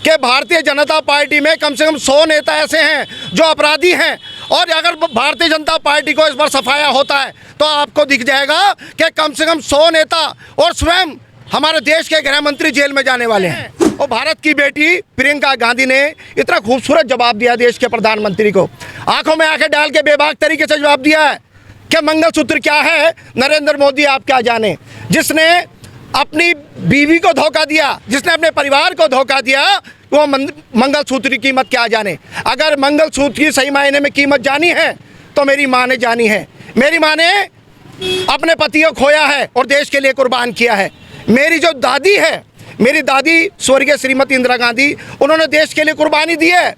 कि भारतीय जनता पार्टी में कम से कम 100 नेता ऐसे हैं जो अपराधी हैं, और अगर भारतीय जनता पार्टी को इस बार सफाया होता है तो आपको दिख जाएगा कि कम से कम 100 नेता और स्वयं हमारे देश के गृह मंत्री जेल में जाने वाले हैं। और भारत की बेटी प्रियंका गांधी ने इतना खूबसूरत जवाब दिया देश के प्रधानमंत्री को, आंखों में आंखें डाल के बेबाक तरीके से जवाब दिया है कि मंगलसूत्र क्या है नरेंद्र मोदी आप क्या जाने। जिसने अपनी बीवी को धोखा दिया, जिसने अपने परिवार को धोखा दिया, वो मंगलसूत्र की कीमत क्या जाने। अगर मंगलसूत्र की सही मायने में कीमत जानी है तो मेरी माँ ने जानी है। मेरी माँ ने अपने पति को खोया है और देश के लिए कुर्बान किया है। मेरी जो दादी है, मेरी दादी स्वर्गीय श्रीमती इंदिरा गांधी, उन्होंने देश के लिए कुर्बानी दी है।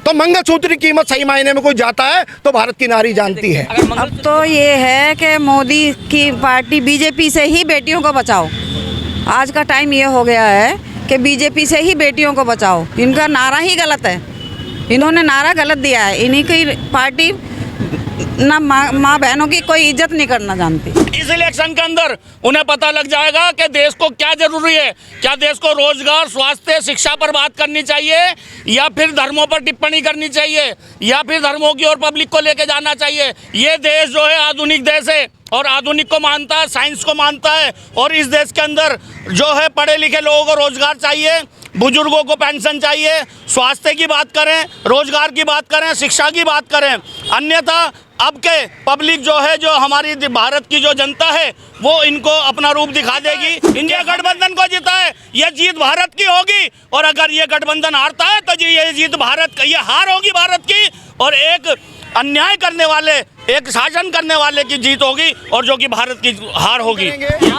तो मंगलसूत्र की कीमत सही मायने में कोई जाता है तो भारत की नारी जानती है। अब तो ये है कि मोदी की पार्टी बीजेपी से ही बेटियों को बचाओ। आज का टाइम ये हो गया है कि बीजेपी से ही बेटियों को बचाओ। इनका नारा ही गलत है, इन्होंने नारा गलत दिया है। इन्हीं की पार्टी ना माँ बहनों की कोई इज्जत नहीं करना जानती। इस इलेक्शन के अंदर उन्हें पता लग जाएगा कि देश को क्या जरूरी है। क्या देश को रोजगार, स्वास्थ्य, शिक्षा पर बात करनी चाहिए, या फिर धर्मों पर टिप्पणी करनी चाहिए, या फिर धर्मों की ओर पब्लिक को लेके जाना चाहिए। ये देश जो है आधुनिक देश है और आधुनिक को मानता है, साइंस को मानता है। और इस देश के अंदर जो है पढ़े लिखे लोगों को रोजगार चाहिए, बुजुर्गों को पेंशन चाहिए। स्वास्थ्य की बात करें, रोजगार की बात करें, शिक्षा की बात करें। अन्यथा अब के पब्लिक जो है, जो हमारी भारत की जो जनता है, वो इनको अपना रूप दिखा देगी। इंडिया गठबंधन को जीता है, ये जीत भारत की होगी। और अगर ये गठबंधन हारता है तो ये जीत भारत, ये हार होगी भारत की, और एक अन्याय करने वाले, एक शासन करने वाले की जीत होगी, और जो कि भारत की हार होगी।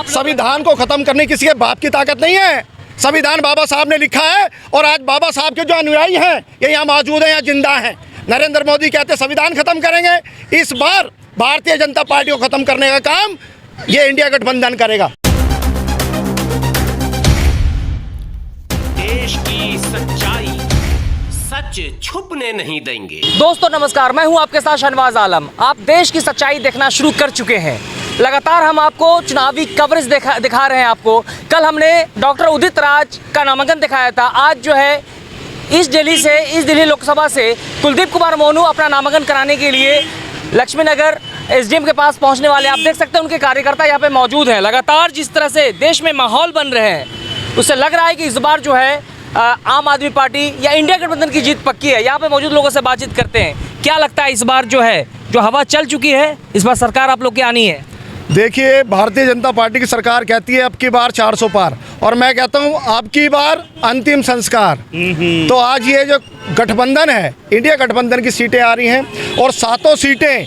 संविधान को खत्म करने किसी के बाप की ताकत नहीं है। संविधान बाबा साहब ने लिखा है, और आज बाबा साहब के जो अनुयायी हैं ये यहाँ मौजूद हैं, यहाँ जिंदा हैं। नरेंद्र मोदी कहते हैं संविधान खत्म करेंगे। इस बार भारतीय जनता पार्टी को खत्म करने का काम ये इंडिया गठबंधन करेगा। देश की सच्चाई सच छुपने नहीं देंगे। दोस्तों नमस्कार, मैं हूं आपके साथ शहनवाज आलम। आप देश की सच्चाई देखना शुरू कर चुके हैं। लगातार हम आपको चुनावी कवरेज दिखा रहे हैं। आपको कल हमने डॉक्टर उदित राज का नामांकन दिखाया था। आज जो है इस दिल्ली लोकसभा से कुलदीप कुमार मोनू अपना नामांकन कराने के लिए लक्ष्मी नगर एसडीएम के पास पहुंचने वाले। आप देख सकते हैं उनके कार्यकर्ता यहाँ पे मौजूद हैं। लगातार जिस तरह से देश में माहौल बन रहे हैं, उससे लग रहा है कि इस बार जो है आम आदमी पार्टी या इंडिया गठबंधन की जीत पक्की है। यहाँ पे मौजूद लोगों से बातचीत करते हैं। क्या लगता है इस बार जो है, जो हवा चल चुकी है, इस बार सरकार आप लोग की आनी है? देखिए, भारतीय जनता पार्टी की सरकार कहती है अब की बार 400 पार, और मैं कहता हूँ अब की बार अंतिम संस्कार। तो आज ये जो गठबंधन है, इंडिया गठबंधन की सीटें आ रही हैं, और 7 सीटें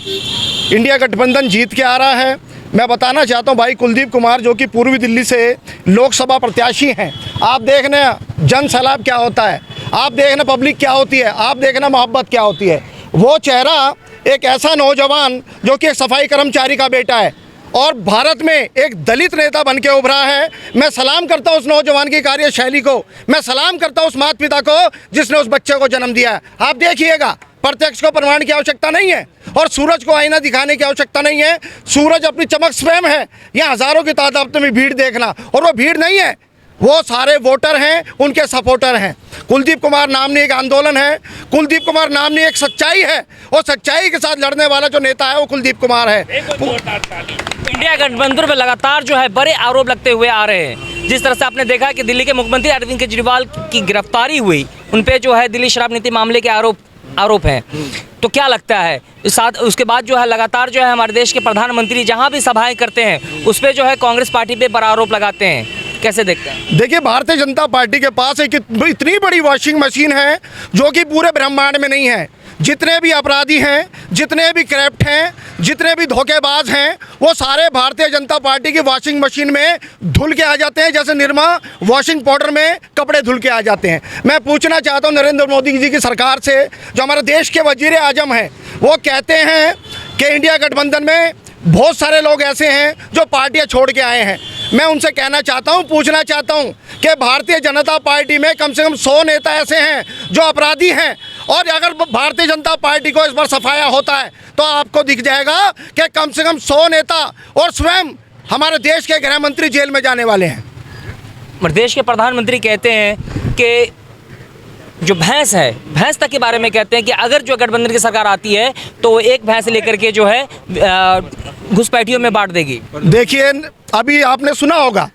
इंडिया गठबंधन जीत के आ रहा है। मैं बताना चाहता हूँ भाई, कुलदीप कुमार जो कि पूर्वी दिल्ली से लोकसभा प्रत्याशी हैं, आप देखना जन सैलाब क्या होता है, आप देखना पब्लिक क्या होती है, आप देखना मोहब्बत क्या होती है। वो चेहरा एक ऐसा नौजवान जो कि एक सफाई कर्मचारी का बेटा है और भारत में एक दलित नेता बन के उभरा है। मैं सलाम करता हूँ उस नौजवान की कार्यशैली को, मैं सलाम करता हूँ उस माता पिता को जिसने उस बच्चे को जन्म दिया है। आप देखिएगा, प्रत्यक्ष को प्रमाण की आवश्यकता नहीं है और सूरज को आईना दिखाने की आवश्यकता नहीं है। सूरज अपनी चमक स्वयं है। यहाँ हज़ारों की तादाद में भीड़ देखना, और वो भीड़ नहीं है, वो सारे वोटर हैं, उनके सपोर्टर हैं। कुलदीप कुमार नामनी एक आंदोलन है, कुलदीप कुमार नामनी एक सच्चाई है, और सच्चाई के साथ लड़ने वाला जो नेता है वो कुलदीप कुमार है। इंडिया गठबंधन पर लगातार जो है बड़े आरोप लगते हुए आ रहे हैं। जिस तरह से आपने देखा कि दिल्ली के मुख्यमंत्री अरविंद केजरीवाल की गिरफ्तारी हुई, उन पे जो है दिल्ली शराब नीति मामले के आरोप हैं। तो क्या लगता है साथ उसके बाद जो है लगातार जो है हमारे देश के प्रधानमंत्री जहां भी सभाएं करते हैं उस पर जो है कांग्रेस पार्टी पे बड़ा आरोप लगाते हैं, कैसे देखते हैं? देखिए, भारतीय जनता पार्टी के पास एक इतनी बड़ी वॉशिंग मशीन है जो कि पूरे ब्रह्मांड में नहीं है। जितने भी अपराधी हैं, जितने भी करप्ट हैं, जितने भी धोखेबाज हैं, वो सारे भारतीय जनता पार्टी की वॉशिंग मशीन में धुल के आ जाते हैं, जैसे निरमा वॉशिंग पाउडर में कपड़े धुल के आ जाते हैं। मैं पूछना चाहता हूँ नरेंद्र मोदी जी की सरकार से, जो हमारे देश के वजीर आजम हैं, वो कहते हैं कि इंडिया गठबंधन में बहुत सारे लोग ऐसे हैं जो पार्टियां छोड़ के आए हैं। मैं उनसे कहना चाहता हूं, पूछना चाहता हूं कि भारतीय जनता पार्टी में कम से कम 100 नेता ऐसे हैं जो अपराधी हैं, और अगर भारतीय जनता पार्टी को इस बार सफाया होता है तो आपको दिख जाएगा कि कम से कम 100 नेता और स्वयं हमारे देश के गृह मंत्री जेल में जाने वाले हैं। देश के प्रधानमंत्री कहते हैं कि जो भैंस है, भैंस तक के बारे में कहते हैं कि अगर जो गठबंधन की सरकार आती है तो वो एक भैंस लेकर के जो है घुसपैठियों में बांट देगी। देखिए, अभी आपने सुना होगा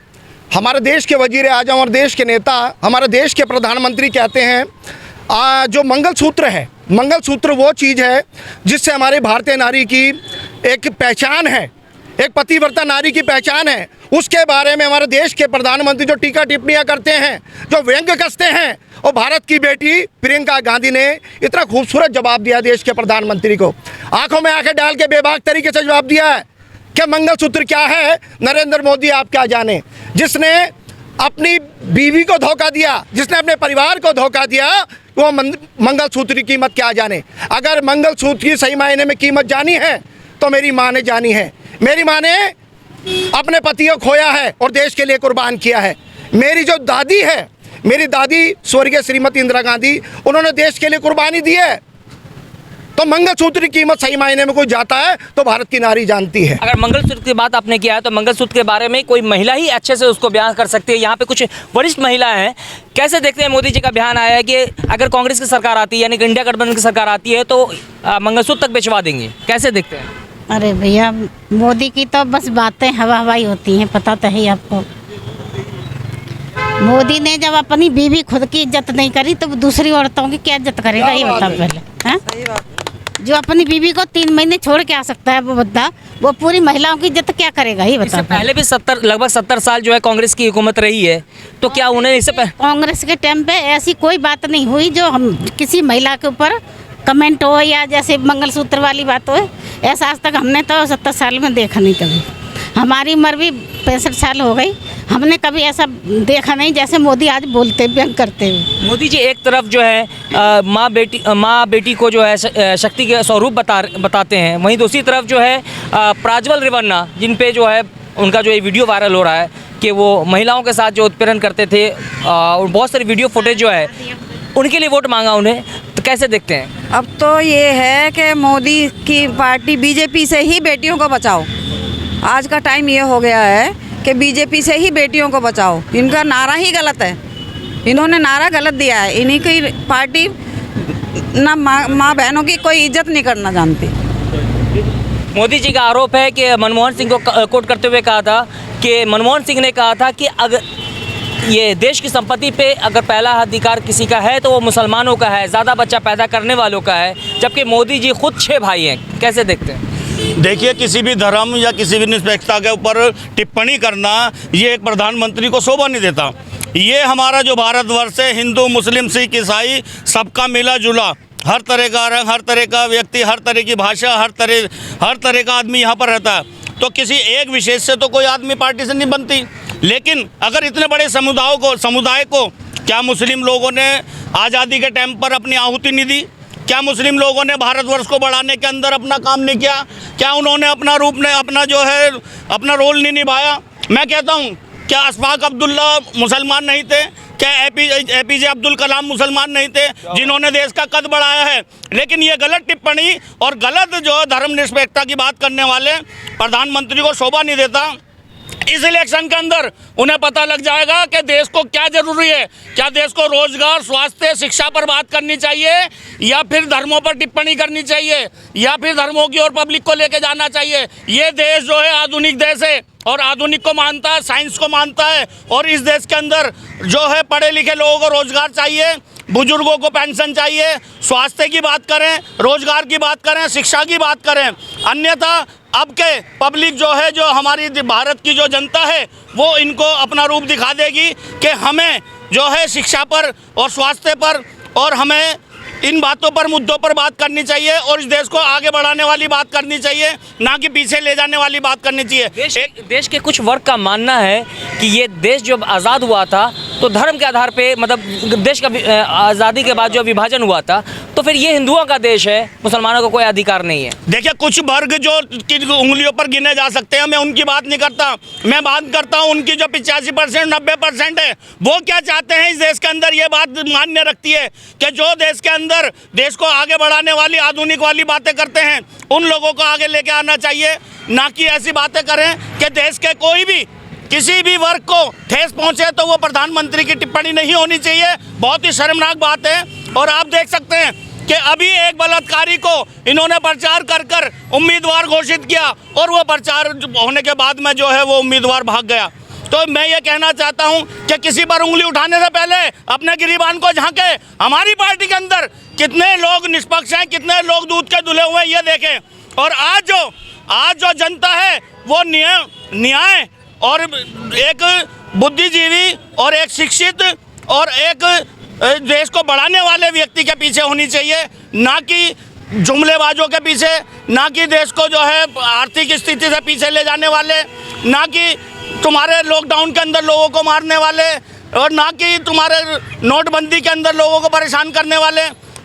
हमारे देश के वजीर आजम और देश के नेता, हमारे देश के प्रधानमंत्री कहते हैं जो मंगलसूत्र है, मंगलसूत्र वो चीज़ है जिससे हमारी भारतीय नारी की एक पहचान है, एक पतिव्रता नारी की पहचान है। उसके बारे में हमारे देश के प्रधानमंत्री जो टीका टिप्पणियां करते हैं, जो व्यंग्य कसते हैं, और भारत की बेटी प्रियंका गांधी ने इतना खूबसूरत जवाब दिया देश के प्रधानमंत्री को, आंखों में आंखें डाल के बेबाक तरीके से जवाब दिया है कि मंगलसूत्र क्या है नरेंद्र मोदी आप क्या जाने, जिसने अपनी बीवी को धोखा दिया, जिसने अपने परिवार को धोखा दिया, वो मंगलसूत्र की कीमत क्या जाने। अगर मंगलसूत्र की सही मायने में कीमत जानी है तो मेरी माँ ने जानी है। मेरी माँ ने अपने पति को खोया है और देश के लिए कुर्बान किया है। मेरी जो दादी है, मेरी दादी स्वर्गीय श्रीमती इंदिरा गांधी, उन्होंने देश के लिए कुर्बानी दी है। तो मंगलसूत्र की कीमत सही मायने में कोई जाता है तो भारत की नारी जानती है। अगर मंगलसूत्र की बात आपने किया है तो मंगलसूत्र के बारे में कोई महिला ही अच्छे से उसको बयान कर सकती है। यहाँ पे कुछ वरिष्ठ महिलाएं हैं, कैसे देखते हैं मोदी जी का बयान आया है कि अगर कांग्रेस की सरकार आती है, यानी कि इंडिया गठबंधन की सरकार आती है तो मंगलसूत्र तक बेचवा देंगे, कैसे देखते हैं? अरे भैया, मोदी की तो बस बातें हवा हवाई होती हैं, पता तो है आपको। मोदी ने जब अपनी बीवी खुद की इज्जत नहीं करी तो दूसरी औरतों की क्या इज्जत करेगा, ये बताओ पहले। हैं? जो अपनी बीवी को 3 महीने छोड़ के आ सकता है वो बद्दा, वो पूरी महिलाओं की इज्जत क्या करेगा, ये बताओ। पहले भी लगभग 70 साल जो है कांग्रेस की हुकूमत रही है, तो क्या उन्हें इससे कांग्रेस के टाइम पे ऐसी कोई बात नहीं हुई जो हम किसी महिला के ऊपर कमेंट हो या जैसे मंगलसूत्र वाली बात हो, ऐसा आज तक हमने तो 70 साल में देखा नहीं कभी। हमारी उम्र भी 65 साल हो गई, हमने कभी ऐसा देखा नहीं जैसे मोदी आज बोलते व्यंग करते हुए। मोदी जी एक तरफ जो है माँ बेटी को जो है शक्ति के स्वरूप बताते हैं, वहीं दूसरी तरफ जो है प्राज्वल रेवन्ना, जिन पे जो है उनका जो ये वीडियो वायरल हो रहा है कि वो महिलाओं के साथ जो उत्पीड़न करते थे और बहुत सारी वीडियो फुटेज जो है उनके लिए वोट मांगा उन्हें, तो कैसे देखते हैं? अब तो ये है कि मोदी की पार्टी बीजेपी से ही बेटियों को बचाओ। आज का टाइम ये हो गया है कि बीजेपी से ही बेटियों को बचाओ। इनका नारा ही गलत है, इन्होंने नारा गलत दिया है। इन्हीं की पार्टी ना माँ बहनों की कोई इज्जत नहीं करना जानती। मोदी जी का आरोप है कि मनमोहन सिंह को कोट करते हुए कहा था कि मनमोहन सिंह ने कहा था कि अगर ये देश की संपत्ति पे अगर पहला अधिकार किसी का है तो वो मुसलमानों का है, ज़्यादा बच्चा पैदा करने वालों का है, जबकि मोदी जी खुद 6 भाई हैं। कैसे देखते हैं? देखिए, किसी भी धर्म या किसी भी निरपेक्षता के ऊपर टिप्पणी करना ये एक प्रधानमंत्री को शोभा नहीं देता। ये हमारा जो भारतवर्ष है, हिंदू मुस्लिम सिख ईसाई सबका मिला जुला, हर तरह का रंग, हर तरह का व्यक्ति, हर तरह की भाषा, हर तरह का आदमी यहाँ पर रहता है। तो किसी एक विशेष से तो कोई आदमी पार्टी से नहीं बनती। लेकिन अगर इतने बड़े समुदाय को क्या मुस्लिम लोगों ने आज़ादी के टाइम पर अपनी आहुति नहीं दी? क्या मुस्लिम लोगों ने भारतवर्ष को बढ़ाने के अंदर अपना काम नहीं किया? क्या उन्होंने अपना रोल नहीं निभाया? मैं कहता हूँ, क्या अशफाक अब्दुल्ला मुसलमान नहीं थे? क्या एपीजे अब्दुल कलाम मुसलमान नहीं थे जिन्होंने देश का कद बढ़ाया है? लेकिन ये गलत टिप्पणी और गलत जो धर्मनिरपेक्षता की बात करने वाले प्रधानमंत्री को शोभा नहीं देता। इस इलेक्शन के अंदर उन्हें पता लग जाएगा कि देश को क्या जरूरी है। क्या देश को रोजगार, स्वास्थ्य, शिक्षा पर बात करनी चाहिए, या फिर धर्मों पर टिप्पणी करनी चाहिए, या फिर धर्मों की ओर पब्लिक को लेके जाना चाहिए। ये देश जो है आधुनिक देश है और आधुनिक को मानता है, साइंस को मानता है। और इस देश के अंदर जो है पढ़े लिखे लोगों को रोजगार चाहिए, बुजुर्गों को पेंशन चाहिए। स्वास्थ्य की बात करें, रोजगार की बात करें, शिक्षा की बात करें। अन्यथा अब के पब्लिक जो है, जो हमारी भारत की जो जनता है, वो इनको अपना रूप दिखा देगी कि हमें जो है शिक्षा पर और स्वास्थ्य पर और हमें इन बातों पर, मुद्दों पर बात करनी चाहिए और इस देश को आगे बढ़ाने वाली बात करनी चाहिए, ना कि पीछे ले जाने वाली बात करनी चाहिए। देश के कुछ वर्ग का मानना है कि ये देश जब आज़ाद हुआ था तो धर्म के आधार पे, मतलब देश का आज़ादी के बाद जो विभाजन हुआ था, तो फिर ये हिंदुओं का देश है, मुसलमानों का कोई अधिकार नहीं है। देखिए, कुछ वर्ग जो उंगलियों पर गिने जा सकते हैं, मैं उनकी बात नहीं करता। मैं बात करता हूँ उनकी जो 85% 90% है, वो क्या चाहते हैं इस देश के अंदर। ये बात मान्य रखती है कि जो देश के अंदर देश को आगे बढ़ाने वाली, आधुनिक वाली बातें करते हैं, उन लोगों को आगे लेके आना चाहिए, ना कि ऐसी बातें करें कि देश के कोई भी किसी भी वर्ग को ठेस पहुंचे तो वो प्रधानमंत्री की टिप्पणी नहीं होनी चाहिए। बहुत ही शर्मनाक बात है। और आप देख सकते हैं कि अभी एक बलात्कारी को इन्होंने प्रचार कर कर उम्मीदवार घोषित किया और वो प्रचार होने के बाद में जो है वो उम्मीदवार भाग गया। तो मैं ये कहना चाहता हूं कि किसी पर उंगली उठाने से पहले अपने गिरीबान को झांके। हमारी पार्टी के अंदर कितने लोग निष्पक्ष हैं, कितने लोग दूध के धुले हुए हैं, ये देखें। और आज जो जनता है वो न्याय और एक बुद्धिजीवी और एक शिक्षित और एक देश को बढ़ाने वाले व्यक्ति के पीछे होनी चाहिए, ना कि जुमलेबाजों के पीछे, ना कि देश को जो है आर्थिक स्थिति से पीछे ले जाने वाले, ना कि तुम्हारे लॉकडाउन के अंदर लोगों को मारने वाले, और ना कि तुम्हारे नोटबंदी के अंदर लोगों को परेशान करने वाले।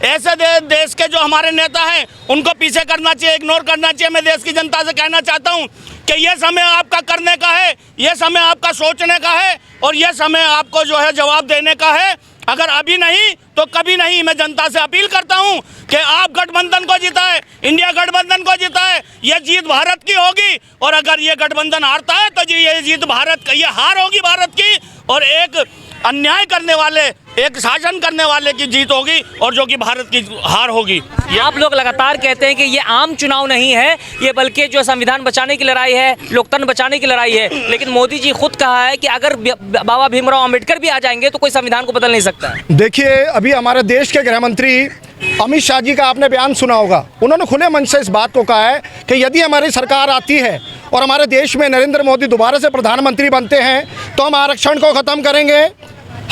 ऐसे देश के जो हमारे नेता हैं उनको पीछे करना चाहिए, इग्नोर करना चाहिए। मैं देश की जनता से कहना चाहता हूं कि ये समय आपका करने का है, ये समय आपका सोचने का है और ये समय आपको जो है जवाब देने का है। अगर अभी नहीं तो कभी नहीं। मैं जनता से अपील करता हूं कि आप गठबंधन को जिताएं, इंडिया गठबंधन को जिताएं। ये जीत भारत की होगी और अगर ये गठबंधन हारता है तो ये जीत भारत की, ये हार होगी भारत की और एक अन्याय करने वाले, एक शासन करने वाले की जीत होगी और जो कि भारत की हार होगी। आप लोग लगातार कहते हैं कि ये आम चुनाव नहीं है, ये बल्कि जो संविधान बचाने की लड़ाई है, लोकतंत्र बचाने की लड़ाई है। लेकिन मोदी जी खुद कहा है कि अगर बाबा भीमराव अंबेडकर भी आ जाएंगे तो कोई संविधान को बदल नहीं सकता। देखिए, अभी हमारे देश के गृह मंत्री अमित शाह जी का आपने बयान सुना होगा। उन्होंने खुले मन से इस बात को कहा है कि यदि हमारी सरकार आती है और हमारे देश में नरेंद्र मोदी दोबारा से प्रधानमंत्री बनते हैं तो हम आरक्षण को ख़त्म करेंगे,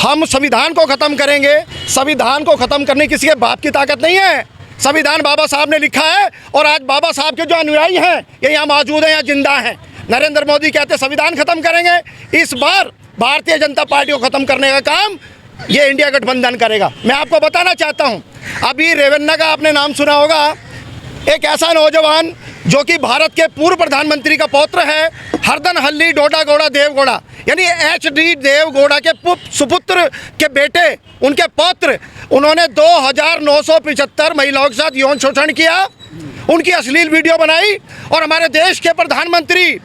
हम संविधान को ख़त्म करेंगे। संविधान को ख़त्म करने किसी के बाप की ताकत नहीं है। संविधान बाबा साहब ने लिखा है और आज बाबा साहब के जो अनुयायी हैं ये यहाँ मौजूद हैं, यहाँ जिंदा हैं। नरेंद्र मोदी कहते हैं संविधान ख़त्म करेंगे। इस बार भारतीय जनता पार्टी को ख़त्म करने का काम ये इंडिया गठबंधन करेगा। मैं आपको बताना चाहता हूँ, अभी रेवन्ना का आपने नाम सुना होगा, एक ऐसा नौजवान जो कि भारत के पूर्व प्रधानमंत्री का पौत्र है, हरदन हल्ली डोडा गौड़ा देवगौड़ा, यानी HD देवगौड़ा के सुपुत्र के बेटे, उनके पौत्र, उन्होंने 2975 महिलाओं के साथ यौन शोषण किया, उनकी अश्लील वीडियो बनाई और हमारे देश के प्रधानमंत्री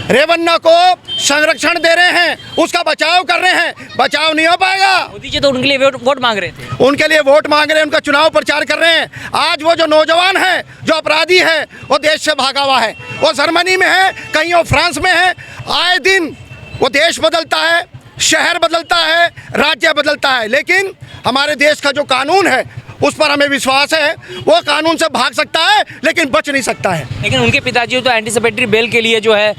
रेवन्ना को संरक्षण दे रहे हैं, उसका बचाव कर रहे हैं। बचाव नहीं हो पाएगा। मोदी जी तो उनके लिए वोट मांग रहे थे, उनके लिए वोट मांग रहे हैं, उनका चुनाव प्रचार कर रहे हैं। आज वो जो नौजवान है, जो अपराधी है, वो देश से भागा हुआ है, वो जर्मनी में है, कहीं वो फ्रांस में है। आए दिन वो देश बदलता है, शहर बदलता है, राज्य बदलता है, लेकिन हमारे देश का जो कानून है उस पर हमें विश्वास है। वो कानून से भाग सकता है लेकिन बच नहीं सकता है। लेकिन उनके पिताजी तो एंटीसिपेटरी बेल के लिए जो है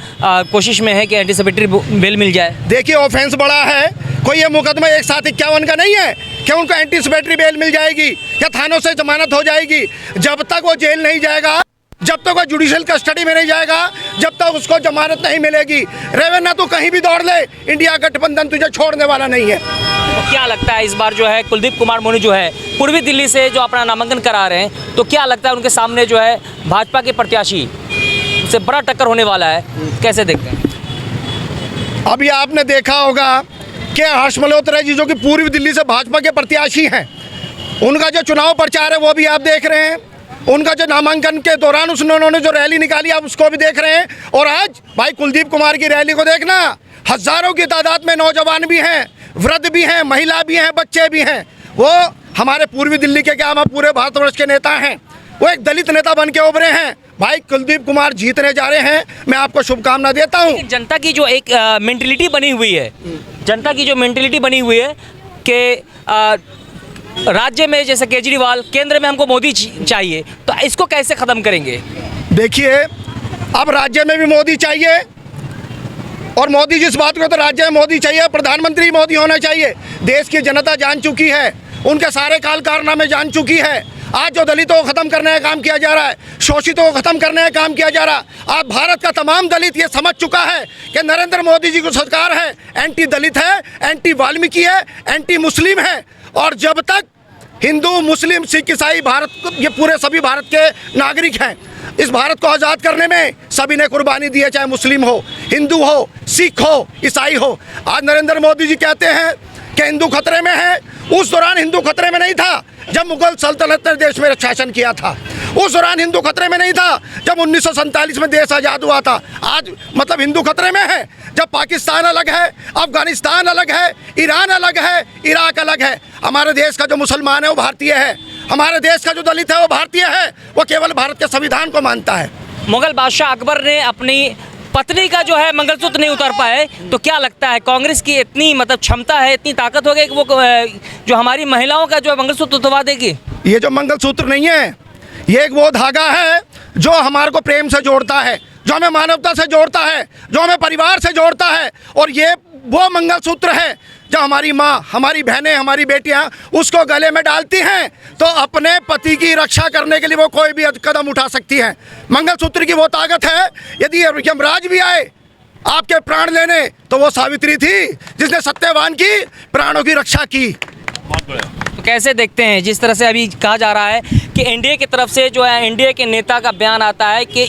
कोशिश में है कि एंटीसिपेटरी बेल मिल जाए। देखिए, ऑफेंस बड़ा है, कोई ये मुकदमा 151 का नहीं है कि उनको एंटीसिपेटरी बेल मिल जाएगी या थानों से जमानत हो जाएगी। जब तक वो जेल नहीं जाएगा, जब तक वो जुडिशियल कस्टडी में नहीं जाएगा, जब तक उसको जमानत नहीं मिलेगी। रेवन्ना तो कहीं भी दौड़ ले, इंडिया गठबंधन तुझे छोड़ने वाला नहीं है। तो क्या लगता है इस बार जो है कुलदीप कुमार मोनी जो है पूर्वी दिल्ली से जो अपना नामांकन करा रहे हैं, तो क्या लगता है उनके सामने जो है भाजपा के प्रत्याशी से बड़ा टक्कर होने वाला है, कैसे देखते हैं? अभी आपने देखा होगा कि हर्ष मल्होत्रा जी जो कि पूर्वी दिल्ली से भाजपा के प्रत्याशी हैं, उनका जो चुनाव प्रचार है वो भी आप देख रहे हैं। उनका जो नामांकन के दौरान उन्होंने जो रैली निकाली आप उसको भी देख रहे हैं। और आज भाई कुलदीप कुमार की रैली को देखना, हज़ारों की तादाद में नौजवान भी हैं, वृद्ध भी हैं, महिला भी हैं, बच्चे भी हैं। वो हमारे पूर्वी दिल्ली के क्या, हम पूरे भारतवर्ष के नेता हैं। वो एक दलित नेता बन के उभरे हैं। भाई कुलदीप कुमार जीतने जा रहे हैं, मैं आपको शुभकामना देता हूँ। जनता की जो एक मेंटलिटी बनी हुई है, जनता की जो मेंटलिटी बनी हुई है कि राज्य में जैसे केजरीवाल, केंद्र में हमको मोदी चाहिए, तो इसको कैसे ख़त्म करेंगे? देखिए, अब राज्य में भी मोदी चाहिए और मोदी जिस बात को, तो राज्य में मोदी चाहिए, प्रधानमंत्री मोदी होना चाहिए। देश की जनता जान चुकी है, उनके सारे काल कारनामे जान चुकी है। आज जो दलितों को ख़त्म करने का काम किया जा रहा है, शोषितों को ख़त्म करने का काम किया जा रहा है, आज भारत का तमाम दलित ये समझ चुका है कि नरेंद्र मोदी जी की सरकार है, एंटी दलित है, एंटी वाल्मीकि है, एंटी मुस्लिम है। और जब तक हिंदू, मुस्लिम, सिख, ईसाई, भारत, ये पूरे सभी भारत के नागरिक हैं। इस भारत को आज़ाद करने में सभी ने कुर्बानी दी है, चाहे मुस्लिम हो, हिंदू हो, सिख हो, ईसाई हो। आज नरेंद्र मोदी जी कहते हैं कि हिंदू खतरे में है। उस दौरान हिंदू खतरे में नहीं था जब मुगल सल्तनत ने देश में शासन किया था। उस दौरान हिंदू खतरे में नहीं था जब 1947 में देश आज़ाद हुआ था। आज मतलब हिंदू खतरे में है जब पाकिस्तान अलग है, अफगानिस्तान अलग है, ईरान अलग है, इराक अलग है। हमारे देश का जो मुसलमान है वो भारतीय है, हमारे देश का जो दलित है वो भारतीय है, वो केवल भारत के संविधान को मानता है। मुगल बादशाह अकबर ने अपनी पत्नी का जो है मंगलसूत्र नहीं उतार पाए, तो क्या लगता है कांग्रेस की इतनी मतलब क्षमता है, इतनी ताकत हो गई कि वो जो हमारी महिलाओं का जो है मंगलसूत्र उतरवा देगी? ये जो मंगलसूत्र नहीं है, ये एक वो धागा है जो हमारे को प्रेम से जोड़ता है, जो हमें मानवता से जोड़ता है, जो हमें परिवार से जोड़ता है। और ये वो मंगलसूत्र है जो हमारी माँ, हमारी बहनें, हमारी बेटियाँ उसको गले में डालती हैं तो अपने पति की रक्षा करने के लिए वो कोई भी कदम उठा सकती हैं। मंगलसूत्र की वो ताकत है, यदि यमराज भी आए आपके प्राण लेने तो वो सावित्री थी जिसने सत्यवान की प्राणों की रक्षा की। तो कैसे देखते हैं जिस तरह से अभी कहा जा रहा है कि एनडीए की तरफ से जो है एनडीए के नेता का बयान आता है कि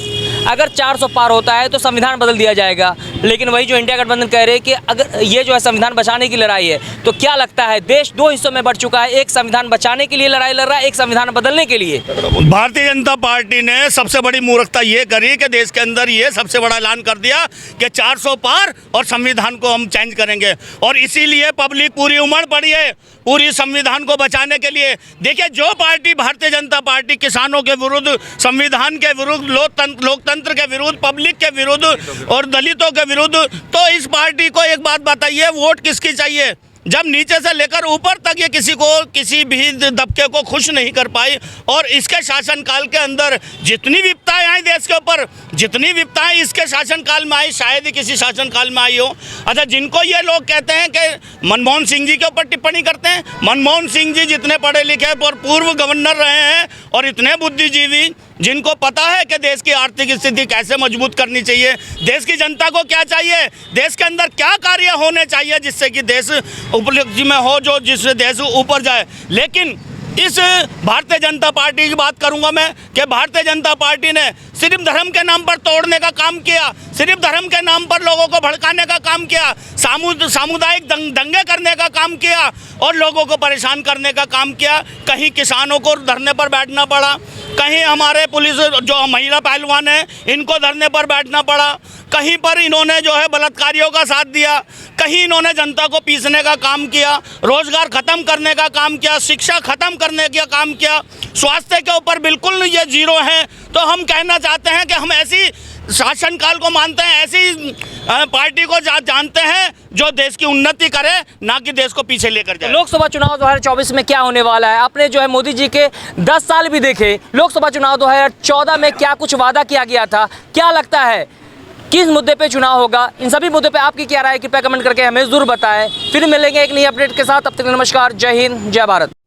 अगर 400 पार होता है तो संविधान बदल दिया जाएगा, लेकिन वही जो इंडिया गठबंधन कह रहे हैं कि अगर ये जो है संविधान बचाने की लड़ाई है, तो क्या लगता है देश दो हिस्सों में बढ़ चुका है, एक संविधान बचाने के लिए लड़ाई लड़ रहा है, एक संविधान बदलने के लिए। भारतीय जनता पार्टी ने सबसे बड़ी मूर्खता ये करी कि देश के अंदर ये सबसे बड़ा ऐलान कर दिया कि 400 पार और संविधान को हम चेंज करेंगे, और इसीलिए पब्लिक पूरी उमड़ पड़ी है पूरी संविधान को बचाने के लिए। देखिए, जो पार्टी भारतीय जनता पार्टी किसानों के विरुद्ध, संविधान के विरुद्ध, लोकतंत्र के विरुद्ध, पब्लिक के विरुद्ध और दलितों के विरुद्ध, तो इस पार्टी को एक बात बताइए, वोट किसकी चाहिए? जब नीचे से लेकर ऊपर तक ये किसी भी दबके को खुश नहीं कर पाई, और इसके शासनकाल के अंदर जितनी विपदाएं आई देश के ऊपर, जितनी विपदाएं इसके शासनकाल में आई शायद ही किसी शासनकाल में आई हो। अच्छा, जिनको ये लोग कहते हैं कि मनमोहन सिंह जी के ऊपर टिप्पणी करते हैं, मनमोहन सिंह जी जितने पढ़े लिखे और पूर्व गवर्नर रहे हैं और इतने बुद्धिजीवी, जिनको पता है कि देश की आर्थिक स्थिति कैसे मजबूत करनी चाहिए, देश की जनता को क्या चाहिए, देश के अंदर क्या कार्य होने चाहिए जिससे कि देश उपलब्धि में हो, जो जिससे देश ऊपर जाए। लेकिन इस भारतीय जनता पार्टी की बात करूंगा मैं कि भारतीय जनता पार्टी ने सिर्फ धर्म के नाम पर तोड़ने का काम किया, सिर्फ धर्म के नाम पर लोगों को भड़काने का काम किया, सामुदायिक दंगे करने का काम किया और लोगों को परेशान करने का काम किया। कहीं किसानों को धरने पर बैठना पड़ा, कहीं हमारे पुलिस जो महिला पहलवान हैं इनको धरने पर बैठना पड़ा, कहीं पर इन्होंने जो है बलात्कारियों का साथ दिया, कहीं इन्होंने जनता को पीसने का काम किया, रोजगार खत्म करने का काम किया, शिक्षा खत्म करने का काम किया, स्वास्थ्य के ऊपर बिल्कुल ये जीरो हैं। तो हम कहना चाहते हैं कि हम ऐसी शासनकाल को मानते हैं, ऐसी पार्टी को जानते हैं जो देश की उन्नति करे, ना कि देश को पीछे लेकर जाए। लोकसभा चुनाव 2024 में क्या होने वाला है? आपने जो है मोदी जी के 10 साल भी देखे, लोकसभा चुनाव 2014 में क्या कुछ वादा किया गया था, क्या लगता है किस मुद्दे पे चुनाव होगा? इन सभी मुद्दों पे आपकी क्या राय है, कृपया कमेंट करके हमें जरूर बताएं। फिर मिलेंगे एक नई अपडेट के साथ, तब तक नमस्कार, जय हिंद, जय भारत।